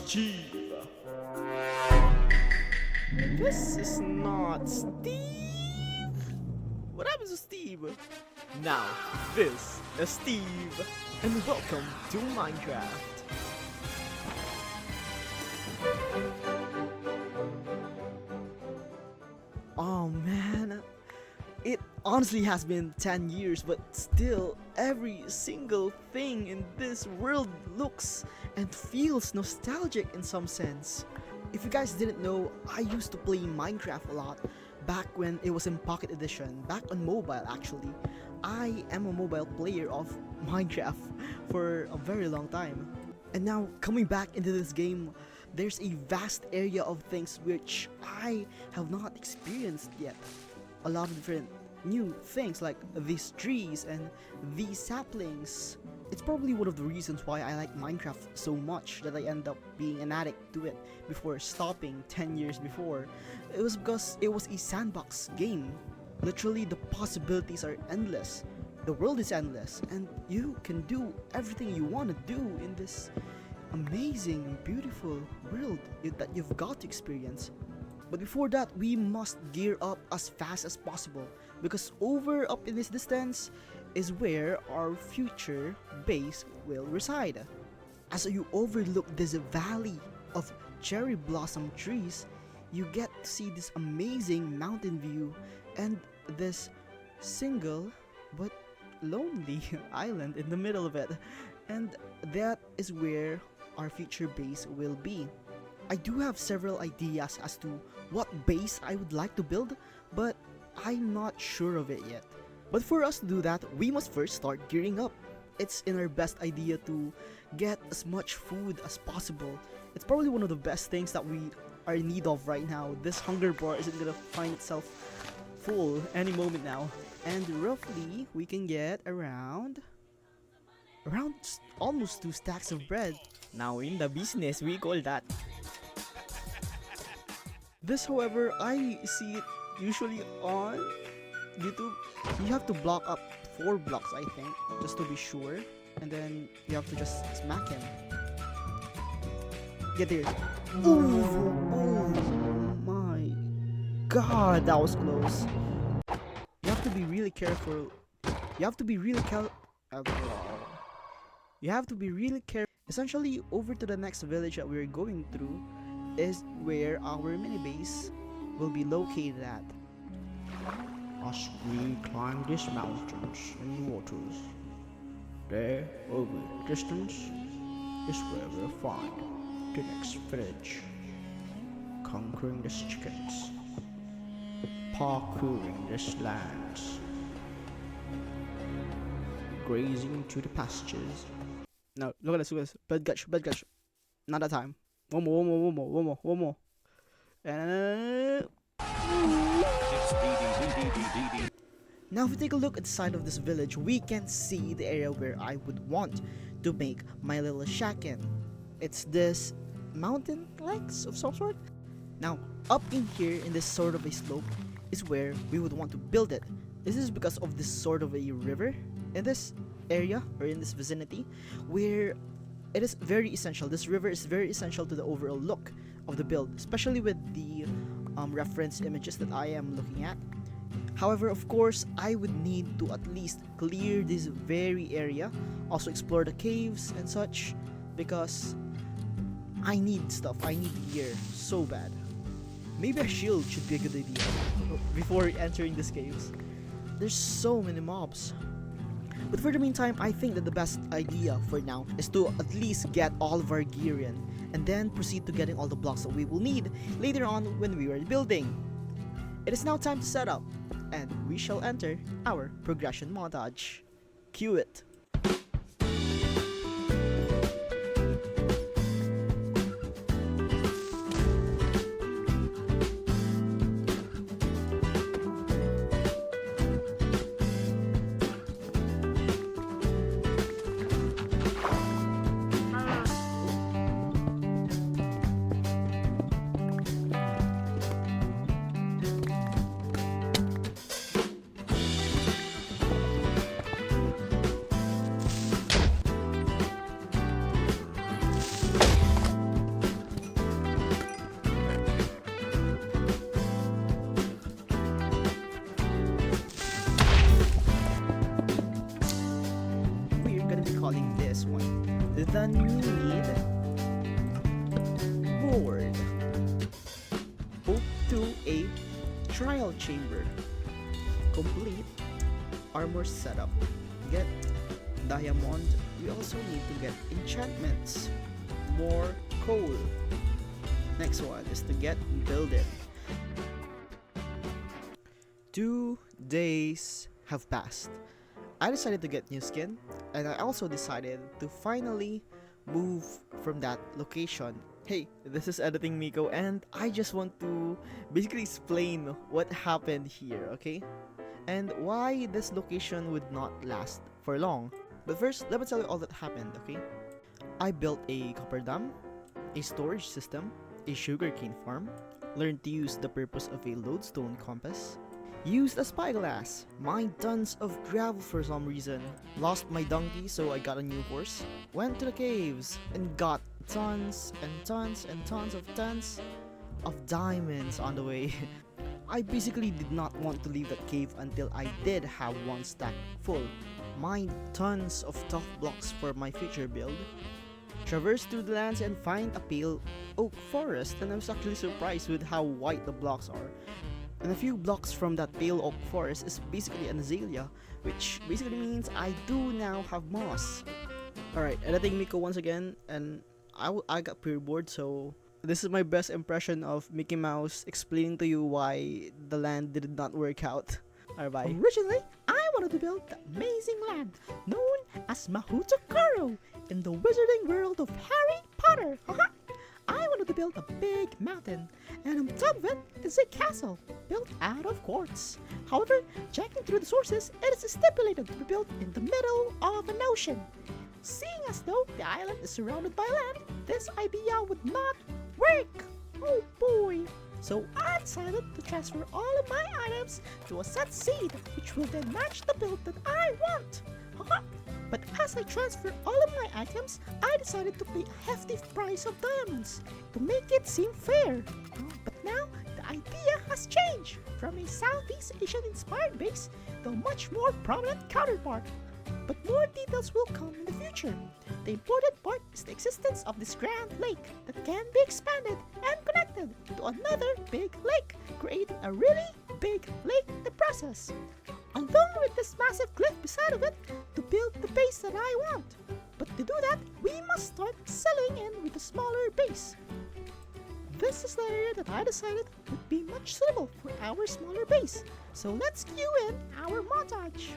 Steve. This is not Steve. What happened to Steve? Now, this is Steve, and welcome to Minecraft. Oh man, it honestly has been 10 years, but still, every single thing in this world looks and feels nostalgic in some sense. If you guys didn't know, I used to play Minecraft a lot back when it was in Pocket Edition, back on mobile actually. I am a mobile player of Minecraft for a very long time. And now, coming back into this game, there's a vast area of things which I have not experienced yet. A lot of different new things like these trees and these saplings. It's probably one of the reasons why I like Minecraft so much that I end up being an addict to it before stopping 10 years before. It was because it was a sandbox game. Literally, the possibilities are endless. The world is endless, and you can do everything you want to do in this amazing and beautiful world that you've got to experience. But before that, we must gear up as fast as possible, because over up in this distance is where our future base will reside. As you overlook this valley of cherry blossom trees, you get to see this amazing mountain view and this single but lonely island in the middle of it. And that is where our future base will be. I do have several ideas as to what base I would like to build, but I'm not sure of it yet. But for us to do that, we must first start gearing up. It's in our best idea to get as much food as possible. It's probably one of the best things that we are in need of right now. This hunger bar isn't gonna find itself full any moment now. And roughly, we can get around almost 2 stacks of bread. Now in the business, we call that. This, however, I see it usually on YouTube. You have to block up 4 blocks, I think, just to be sure. And then you have to just smack him. Get there. Oh my god, that was close. You have to be really careful. You have to be really careful. Essentially, over to the next village that we're going through is where our mini base will be located at. As we climb these mountains and waters, there over the distance is where we'll find the next village. Conquering these chickens, parkouring these lands, grazing to the pastures. No, look at this, bad gush. Not that time. One more. And now if we take a look at the side of this village, we can see the area where I would want to make my little shack in. It's this mountain lakes of some sort. Now, up in here in this sort of a slope is where we would want to build it. This is because of this sort of a river in this area or in this vicinity where it is very essential. This river is very essential to the overall look of the build, especially with the reference images that I am looking at. However, of course, I would need to at least clear this very area, also explore the caves and such, because I need stuff, I need gear so bad. Maybe a shield should be a good idea before entering these caves. There's so many mobs. But for the meantime, I think that the best idea for now is to at least get all of our gear in, and then proceed to getting all the blocks that we will need later on when we are building. It is now time to set up, and we shall enter our progression montage. Cue it. trial chamber. Complete. Armor setup. Get diamond. We also need to get enchantments. More coal. Next one is to get building. 2 days have passed. I decided to get new skin, and I also decided to finally move from that location. Hey, this is Editing Miko, and I just want to basically explain what happened here, okay? And why this location would not last for long. But first, let me tell you all that happened, okay? I built a copper dam, a storage system, a sugarcane farm, learned to use the purpose of a lodestone compass, used a spyglass, mined tons of gravel for some reason, lost my donkey so I got a new horse, went to the caves, and got tons and tons and tons of diamonds on the way. I basically did not want to leave that cave until I did have one stack full, mined tons of tough blocks for my future build, traversed through the lands and find a pale oak forest, and I was actually surprised with how white the blocks are. And a few blocks from that pale oak forest is basically an azalea, which basically means I do now have moss. Alright, editing Miko once again, and I got pretty bored, so this is my best impression of Mickey Mouse explaining to you why the land did not work out. Alright, bye. Originally, I wanted to build the amazing land known as Mahutakaro in the wizarding world of Harry Potter. I wanted to build a big mountain, and on top of it is a castle built out of quartz. However, checking through the sources, it is stipulated to be built in the middle of an ocean. Seeing as though the island is surrounded by land, this idea would not work. Oh boy! So I decided to transfer all of my items to a set seed, which will then match the build that I want. But as I transfer all of my items, I decided to pay a hefty price of diamonds to make it seem fair. But now, the idea has changed from a Southeast Asian inspired base to a much more prominent counterpart. But more details will come in the future. The important part is the existence of this grand lake that can be expanded and connected to another big lake, creating a really big lake in the process. Along with this massive cliff beside of it to build the base that I want. But to do that, we must start settling in with a smaller base. This is the area that I decided would be much suitable for our smaller base. So let's cue in our montage.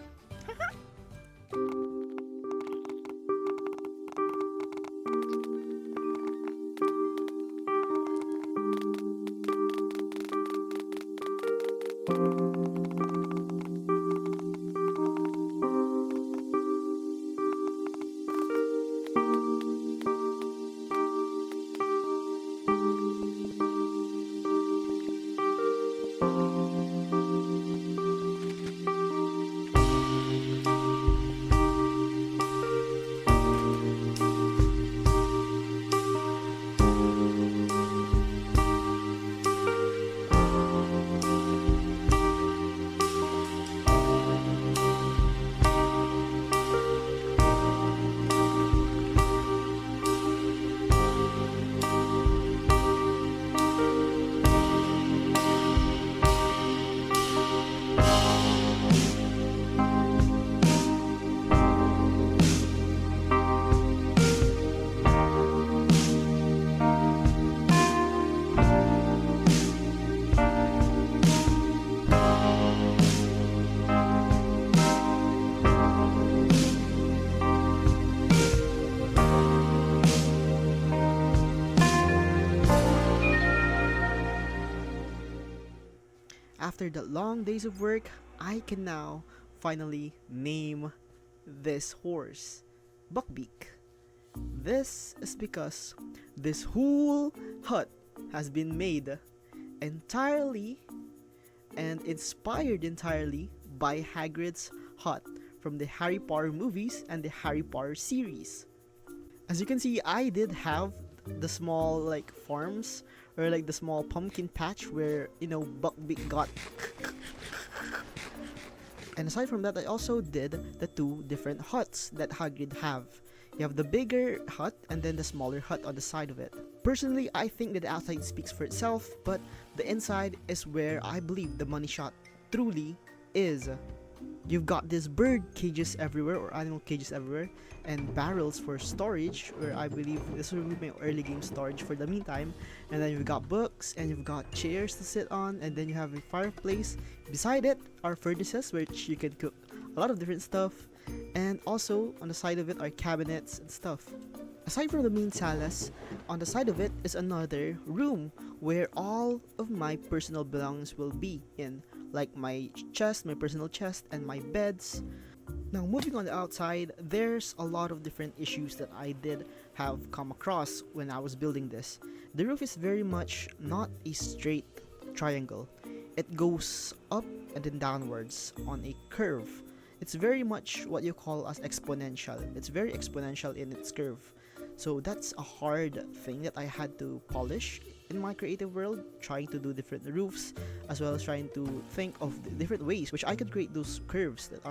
After the long days of work, I can now finally name this horse Buckbeak. This is because this whole hut has been made entirely and inspired entirely by Hagrid's hut from the Harry Potter movies and the Harry Potter series. As you can see, I did have the small like farms or like the small pumpkin patch where, you know, Buckbeak got. And aside from that, I also did the two different huts that Hagrid have. You have the bigger hut and then the smaller hut on the side of it. Personally, I think that the outside speaks for itself, but the inside is where I believe the money shot truly is. You've got these bird cages everywhere, or animal cages everywhere, and barrels for storage, where I believe this will be my early game storage for the meantime. And then you've got books, and you've got chairs to sit on, and then you have a fireplace. Beside it are furnaces, which you can cook a lot of different stuff, and also on the side of it are cabinets and stuff. Aside from the main salas, on the side of it is another room where all of my personal belongings will be in, like my chest, my personal chest, and my beds. Now, moving on the outside, there's a lot of different issues that I did have come across when I was building this. The roof is very much not a straight triangle. It goes up and then downwards on a curve. It's very much what you call as exponential. It's very exponential in its curve. So that's a hard thing that I had to polish in my creative world, trying to do different roofs, as well as trying to think of different ways which I could create those curves that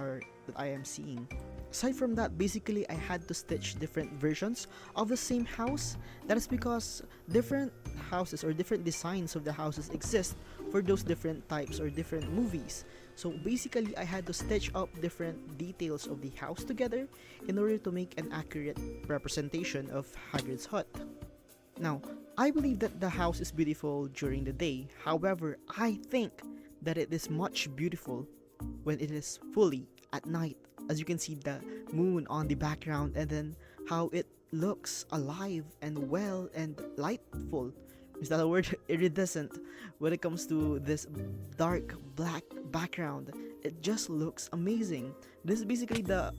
I am seeing. Aside from that, basically I had to stitch different versions of the same house. That is because different houses or different designs of the houses exist for those different types or different movies. So basically I had to stitch up different details of the house together in order to make an accurate representation of Hagrid's hut. Now, I believe that the house is beautiful during the day. However, I think that it is much beautiful when it is fully at night. As you can see the moon on the background, and then how it looks alive and well and lightful. Is that a word? Iridescent. When it comes to this dark black background, it just looks amazing. This is basically the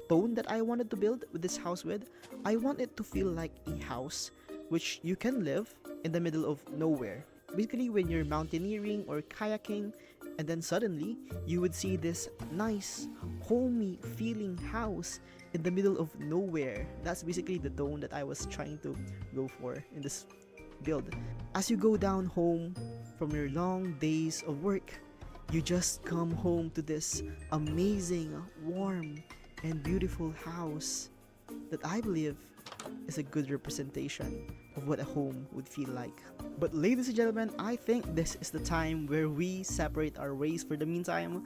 tone that I wanted to build with this house with. I want it to feel like a house which you can live in the middle of nowhere. Basically, when you're mountaineering or kayaking, and then suddenly you would see this nice, homey feeling house in the middle of nowhere. That's basically the tone that I was trying to go for in this build. As you go down home from your long days of work, you just come home to this amazing, warm, and beautiful house that I believe is a good representation of what a home would feel like. But ladies and gentlemen, I think this is the time where we separate our ways for the meantime.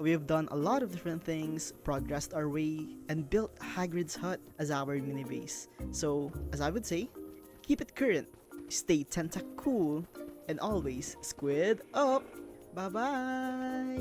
We have done a lot of different things, progressed our way, and built Hagrid's hut as our mini base. So, as I would say, keep it current, stay tentacool, and always squid up. Bye bye!